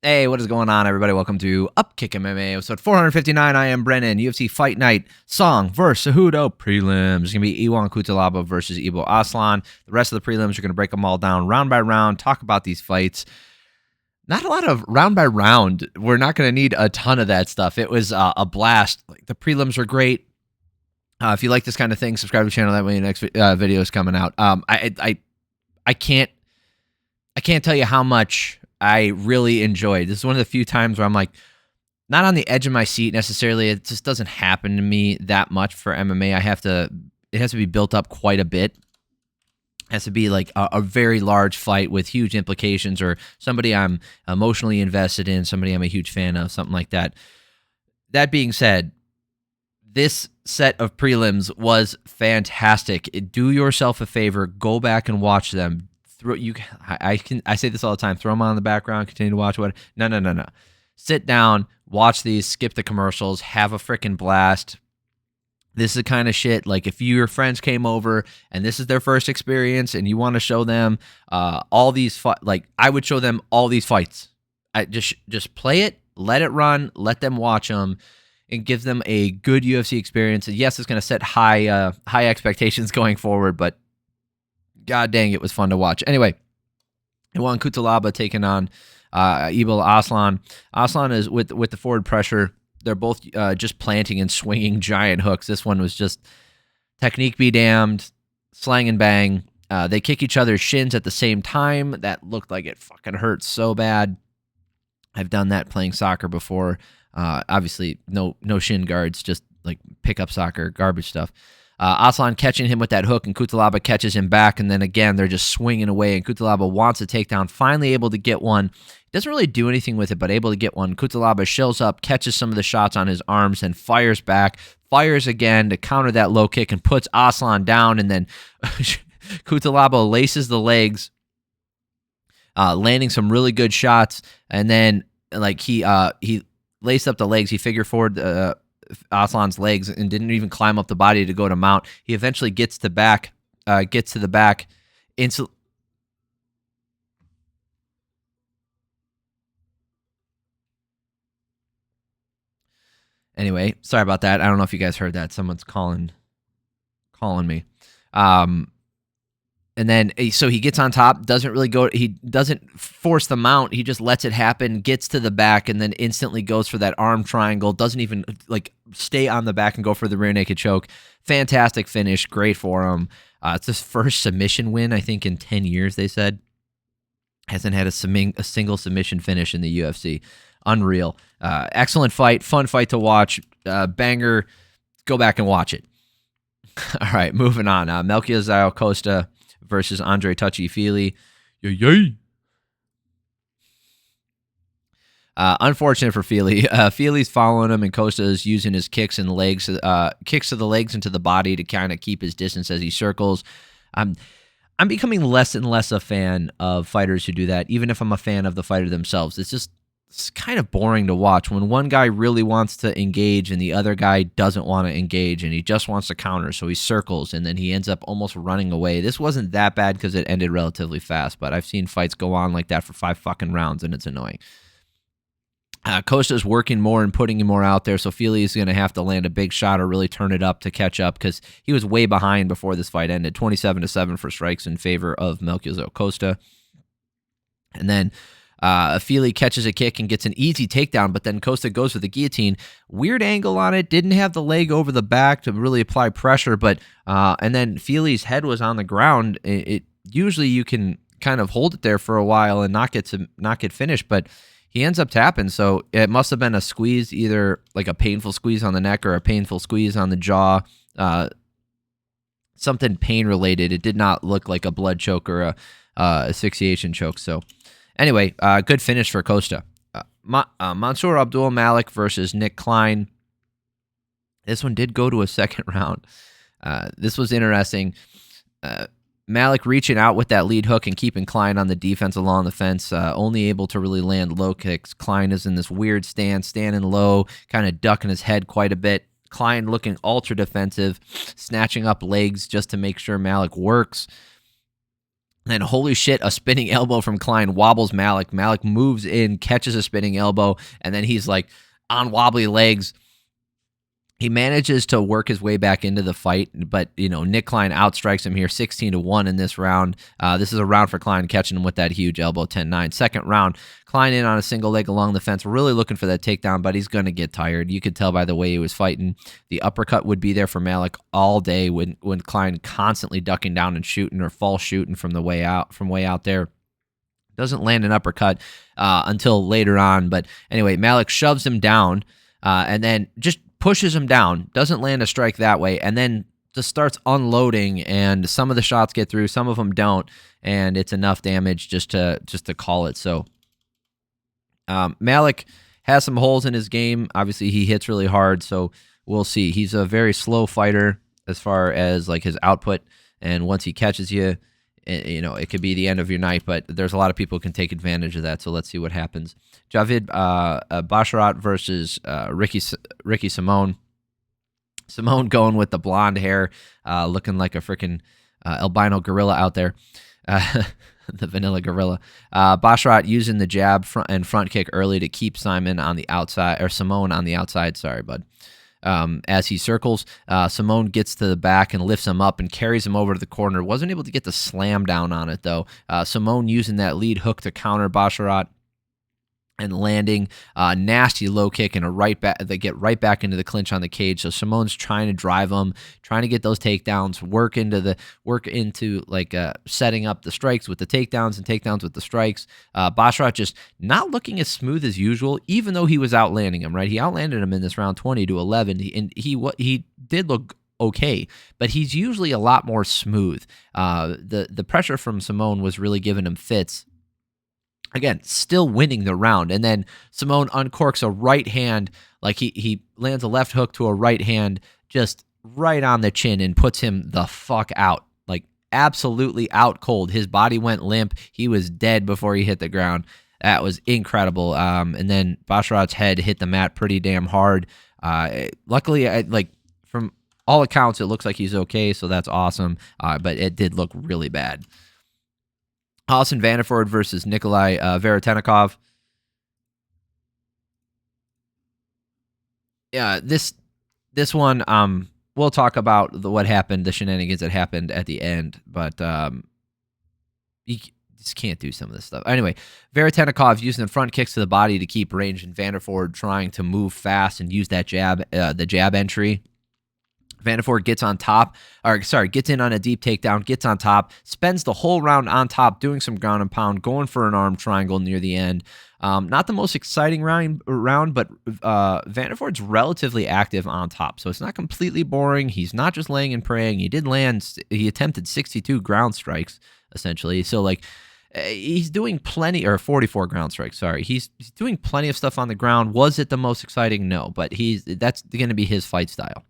Hey, what is going on, everybody? Welcome to Upkick MMA, episode 459. I am Brennan. UFC Fight Night, Song versus Cejudo prelims. It's going to be Cutelaba versus Ibo Aslan. The rest of the prelims, we're going to break them all down round by round, talk about these fights. Not a lot of round by round. We're not going to need a ton of that stuff. It was a blast. The prelims were great. If you like this kind of thing, subscribe to the channel. That way, the next video is coming out. I can't tell you how much I really enjoyed. This is one of the few times where I'm like, not on the edge of my seat necessarily. It just doesn't happen to me that much for MMA. It has to be built up quite a bit. It has to be like a very large fight with huge implications, or somebody I'm emotionally invested in, somebody I'm a huge fan of, something like that. That being said, this set of prelims was fantastic. Do yourself a favor, go back and watch them. I say this all the time. Throw them on in the background. Continue to watch what? No. Sit down, watch these, skip the commercials, have a freaking blast. This is the kind of shit, like if your friends came over and this is their first experience and you want to show them all these I would show them all these fights. I just play it, let it run, let them watch them, and give them a good UFC experience. And yes, it's going to set high expectations going forward, but God dang, it was fun to watch. Anyway, Cutelaba taking on Ibo Aslan. Aslan is with the forward pressure. They're both just planting and swinging giant hooks. This one was just technique be damned, slang and bang. They kick each other's shins at the same time. That looked like it fucking hurt so bad. I've done that playing soccer before. Obviously, no shin guards, just like pickup soccer, garbage stuff. Aslan catching him with that hook, and Cutelaba catches him back, and then again, they're just swinging away, and Cutelaba wants a takedown, finally able to get one. Doesn't really do anything with it, but able to get one. Cutelaba shells up, catches some of the shots on his arms, and fires back, fires again to counter that low kick, and puts Aslan down, and then Cutelaba laces the legs, landing some really good shots, and then he laced up the legs, he figure forward Aslan's legs and didn't even climb up the body to go to mount. He eventually gets to the back. Anyway, sorry about that. I don't know if you guys heard that. Someone's calling me. And then, so he gets on top, he doesn't force the mount, he just lets it happen, gets to the back, and then instantly goes for that arm triangle, doesn't even, stay on the back and go for the rear naked choke. Fantastic finish, great for him. It's his first submission win, I think, in 10 years, they said. Hasn't had a single submission finish in the UFC. Unreal. Excellent fight, fun fight to watch, banger, go back and watch it. All right, moving on. Melquizael Costa versus Andre Touchy Fili. Yay. Unfortunate for Fili. Fili's following him, and Costa is using his kicks to the legs and to the body to kind of keep his distance as he circles. I'm becoming less and less a fan of fighters who do that, even if I'm a fan of the fighter themselves. It's kind of boring to watch when one guy really wants to engage and the other guy doesn't want to engage and he just wants to counter, so he circles and then he ends up almost running away. This wasn't that bad because it ended relatively fast, but I've seen fights go on like that for 5 fucking rounds and it's annoying. Costa's working more and putting him more out there, so Fili is going to have to land a big shot or really turn it up to catch up because he was way behind before this fight ended. 27-7 for strikes in favor of Melquizael Costa. And then Fili catches a kick and gets an easy takedown, but then Costa goes for the guillotine. Weird angle on it. Didn't have the leg over the back to really apply pressure, but and then Fili's head was on the ground. Usually you can kind of hold it there for a while and not get finished, but he ends up tapping. So it must have been a squeeze, either like a painful squeeze on the neck or a painful squeeze on the jaw. Something pain related. It did not look like a blood choke or a asphyxiation choke. So. Anyway, good finish for Costa. Mansur Abdul-Malik versus Nick Klein. This one did go to a second round. This was interesting. Malik reaching out with that lead hook and keeping Klein on the defense along the fence, only able to really land low kicks. Klein is in this weird stance, standing low, kind of ducking his head quite a bit. Klein looking ultra defensive, snatching up legs just to make sure Malik works. And then, holy shit, a spinning elbow from Klein wobbles Malik. Malik moves in, catches a spinning elbow, and then he's like on wobbly legs. He manages to work his way back into the fight, but, Nick Klein outstrikes him here 16-1 in this round. This is a round for Klein, catching him with that huge elbow, 10-9. Second round, Klein in on a single leg along the fence, really looking for that takedown, but he's going to get tired. You could tell by the way he was fighting. The uppercut would be there for Malik all day when Klein constantly ducking down and shooting or false shooting from way out there. Doesn't land an uppercut until later on, but anyway, Malik shoves him down and then just pushes him down, doesn't land a strike that way, and then just starts unloading, and some of the shots get through, some of them don't, and it's enough damage just to call it. So Malik has some holes in his game. Obviously, he hits really hard, so we'll see. He's a very slow fighter as far as like his output, and once he catches you, it could be the end of your night, but there's a lot of people who can take advantage of that, so let's see what happens. Javid Basharat versus Ricky Simone. Simone going with the blonde hair, looking like a freaking albino gorilla out there, the vanilla gorilla. Basharat using the jab front kick early to keep Simone on the outside. Sorry, bud. As he circles, Simone gets to the back and lifts him up and carries him over to the corner. Wasn't able to get the slam down on it, though. Simone using that lead hook to counter Basharat and landing a nasty low kick and a right back. They get right back into the clinch on the cage. So Simone's trying to drive them, trying to get those takedowns, work into setting up the strikes with the takedowns and takedowns with the strikes. Basharat just not looking as smooth as usual, even though he was outlanding him. Right, he outlanded him in this round 20-11, and he did look okay, but he's usually a lot more smooth. The pressure from Simone was really giving him fits. Again, still winning the round. And then Simone uncorks a right hand, like he lands a left hook to a right hand, just right on the chin and puts him the fuck out. Like absolutely out cold. His body went limp. He was dead before he hit the ground. That was incredible. And then Basharat's head hit the mat pretty damn hard. Luckily, from all accounts, it looks like he's okay, so that's awesome. But it did look really bad. Vanderford versus Nikolay Veretennikov. Yeah, this one, we'll talk about what happened, the shenanigans that happened at the end, but you just can't do some of this stuff. Anyway, Veretennikov using the front kicks to the body to keep range, and Vanderford trying to move fast and use that jab, the jab entry. Vanderford gets in on a deep takedown, gets on top, spends the whole round on top, doing some ground and pound, going for an arm triangle near the end. Not the most exciting round, but Vanderford's relatively active on top, so it's not completely boring. He's not just laying and praying. He attempted 62 ground strikes, essentially. So, he's doing plenty, or 44 ground strikes, sorry. He's doing plenty of stuff on the ground. Was it the most exciting? No, but that's going to be his fight style.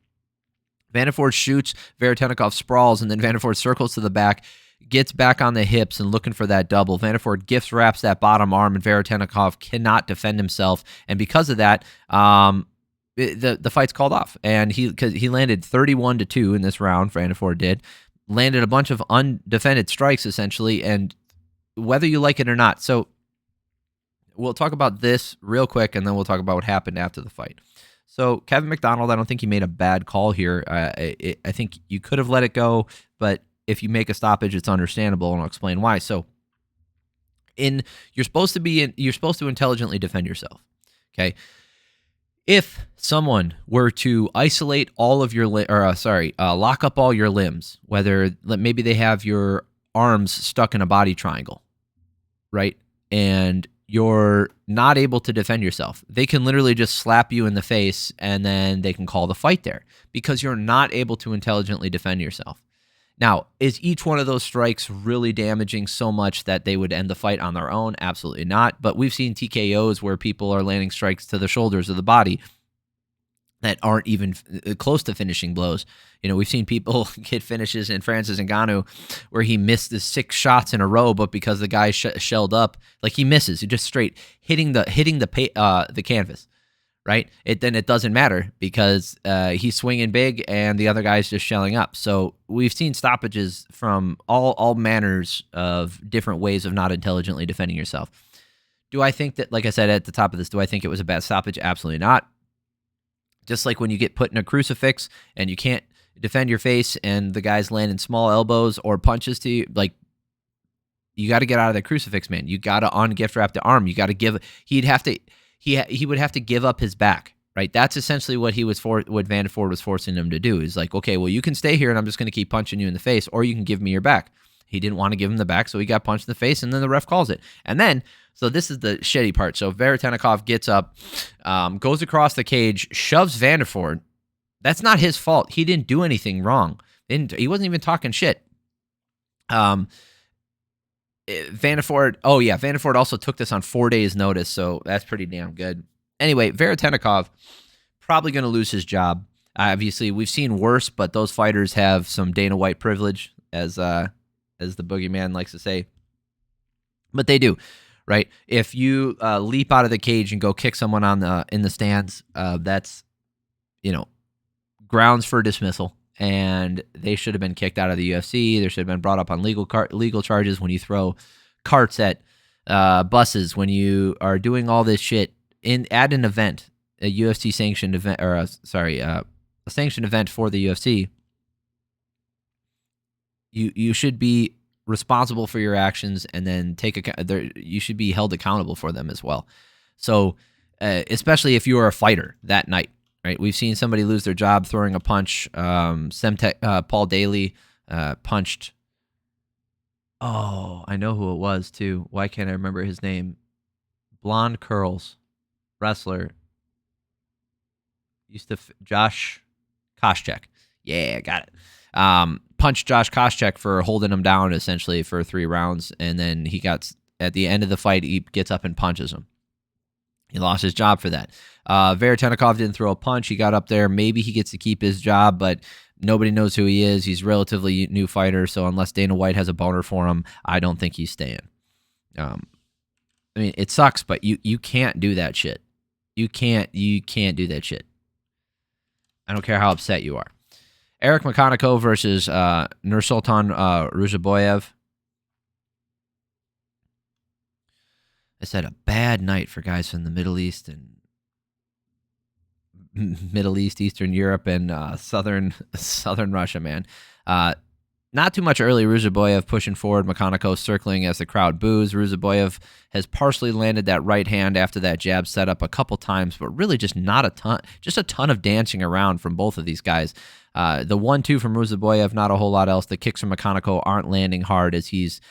Vanderford shoots, Veretennikov sprawls, and then Vanderford circles to the back, gets back on the hips and looking for that double. Vanderford gift wraps that bottom arm, and Veretennikov cannot defend himself. And because of that, the fight's called off. And he landed 31-2 in this round, Vanderford did. Landed a bunch of undefended strikes, essentially, and whether you like it or not. So we'll talk about this real quick, and then we'll talk about what happened after the fight. So Kevin McDonald, I don't think he made a bad call here. I think you could have let it go, but if you make a stoppage, it's understandable, and I'll explain why. So, you're supposed to intelligently defend yourself. Okay, if someone were to isolate all of your lock up all your limbs, whether maybe they have your arms stuck in a body triangle, right, and you're not able to defend yourself, they can literally just slap you in the face and then they can call the fight there because you're not able to intelligently defend yourself. Now, is each one of those strikes really damaging so much that they would end the fight on their own? Absolutely not. But we've seen TKOs where people are landing strikes to the shoulders of the body that aren't even close to finishing blows. We've seen people get finishes in Francis Ngannou where he missed the 6 shots in a row, but because the guy shelled up, he misses, he just straight hitting the canvas, right? Then it doesn't matter because he's swinging big and the other guy's just shelling up. So we've seen stoppages from all manners of different ways of not intelligently defending yourself. Do I think that, like I said at the top of this, do I think it was a bad stoppage? Absolutely not. Just like when you get put in a crucifix and you can't defend your face and the guy's landing small elbows or punches to you, like, you got to get out of the crucifix, man. You got to ungift wrap the arm. You got to give. He would have to give up his back, right? That's essentially what what Vanderford was forcing him to do. Is like, okay, well, you can stay here and I'm just going to keep punching you in the face, or you can give me your back. He didn't want to give him the back, so he got punched in the face, and then the ref calls it. And then, so this is the shitty part. So Veretennikov gets up, goes across the cage, shoves Vanderford. That's not his fault. He didn't do anything wrong. He wasn't even talking shit. Vanderford also took this on 4 days' notice, so that's pretty damn good. Anyway, Veretennikov probably going to lose his job. Obviously, we've seen worse, but those fighters have some Dana White privilege, as the boogeyman likes to say. But they do, right? If you leap out of the cage and go kick someone in the stands, that's grounds for dismissal. And they should have been kicked out of the UFC. They should have been brought up on legal charges when you throw carts at buses, when you are doing all this shit at an event, a UFC sanctioned event, or a sanctioned event for the UFC. You should be responsible for your actions, and then you should be held accountable for them as well. So, especially if you are a fighter that night. Right, we've seen somebody lose their job throwing a punch. Paul Daly punched. Oh, I know who it was too. Why can't I remember his name? Blonde curls, wrestler. Josh Koscheck. Yeah, got it. Punched Josh Koscheck for holding him down essentially for 3 rounds, and then at the end of the fight, he gets up and punches him. He lost his job for that. Veretennikov didn't throw a punch. He got up there. Maybe he gets to keep his job, but nobody knows who he is. He's a relatively new fighter, so unless Dana White has a boner for him, I don't think he's staying. I mean, it sucks, but you can't do that shit. You can't do that shit. I don't care how upset you are. Eric McConico versus Nursulton Ruziboev. I said a bad night for guys from the Middle East, Eastern Europe, and southern Russia, man. Not too much early Ruziboev pushing forward, McConico circling as the crowd boos. Ruziboev has partially landed that right hand after that jab set up a couple times, but really just not a ton, just a ton of dancing around from both of these guys. The 1-2 from Ruziboev, not a whole lot else. The kicks from McConico aren't landing hard as he's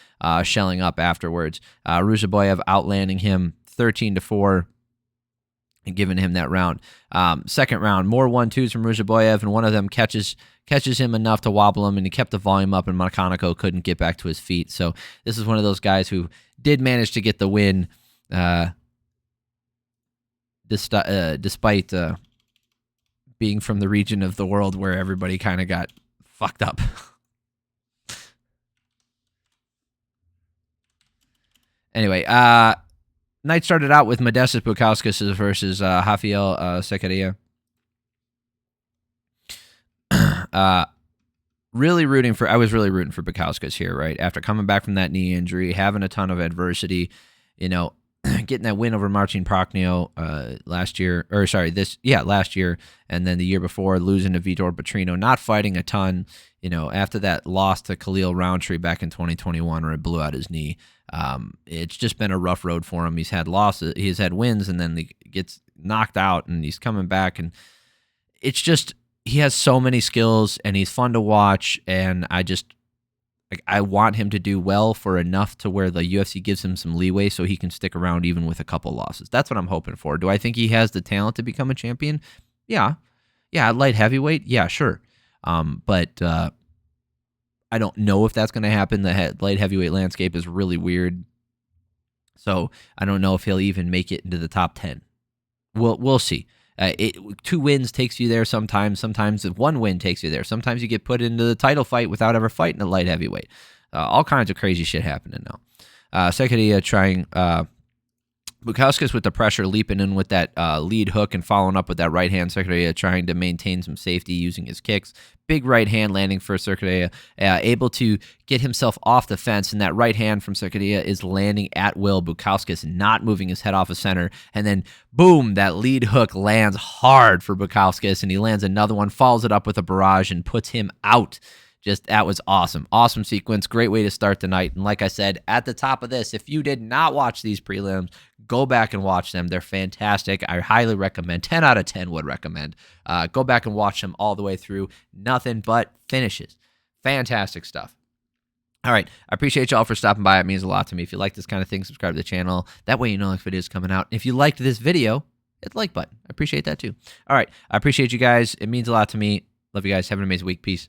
shelling up afterwards. Ruziboev outlanding him 13-4 and giving him that round. Second round, more 1-2s from Ruziboev, and one of them catches him enough to wobble him, and he kept the volume up, and McConico couldn't get back to his feet. So this is one of those guys who did manage to get the win despite being from the region of the world where everybody kind of got fucked up. Anyway, night started out with Modestas Bukauskas versus Rafael Cerqueira. I was really rooting for Bukauskas here, right? After coming back from that knee injury, having a ton of adversity, getting that win over Marcin Prochnio last year, and then the year before losing to Vitor Petrino, not fighting a ton, after that loss to Khalil Roundtree back in 2021 where it blew out his knee. It's just been a rough road for him. He's had losses, he's had wins, and then he gets knocked out, and he's coming back, and it's just, he has so many skills, and he's fun to watch, and I want him to do well for enough to where the UFC gives him some leeway so he can stick around even with a couple losses. That's what I'm hoping for. Do I think he has the talent to become a champion? Yeah. Light heavyweight? Yeah, sure. But I don't know if that's going to happen. The light heavyweight landscape is really weird. So I don't know if he'll even make it into the top 10. We'll see. 2 wins takes you there sometimes. Sometimes 1 win takes you there. Sometimes you get put into the title fight without ever fighting a light heavyweight. All kinds of crazy shit happening now. Cerqueira trying Bukauskas with the pressure, leaping in with that lead hook and following up with that right hand. Cerqueira trying to maintain some safety using his kicks. Big right hand landing for Cerqueira, able to get himself off the fence, and that right hand from Cerqueira is landing at will. Bukauskas not moving his head off of center, and then boom, that lead hook lands hard for Bukauskas, and he lands another one, follows it up with a barrage, and puts him out. Just, that was awesome. Awesome sequence. Great way to start the night. And like I said, at the top of this, if you did not watch these prelims, go back and watch them. They're fantastic. I highly recommend. 10 out of 10 would recommend. Go back and watch them all the way through. Nothing but finishes. Fantastic stuff. All right. I appreciate y'all for stopping by. It means a lot to me. If you like this kind of thing, subscribe to the channel. That way you know if it is coming out. If you liked this video, hit the like button. I appreciate that too. All right. I appreciate you guys. It means a lot to me. Love you guys. Have an amazing week. Peace.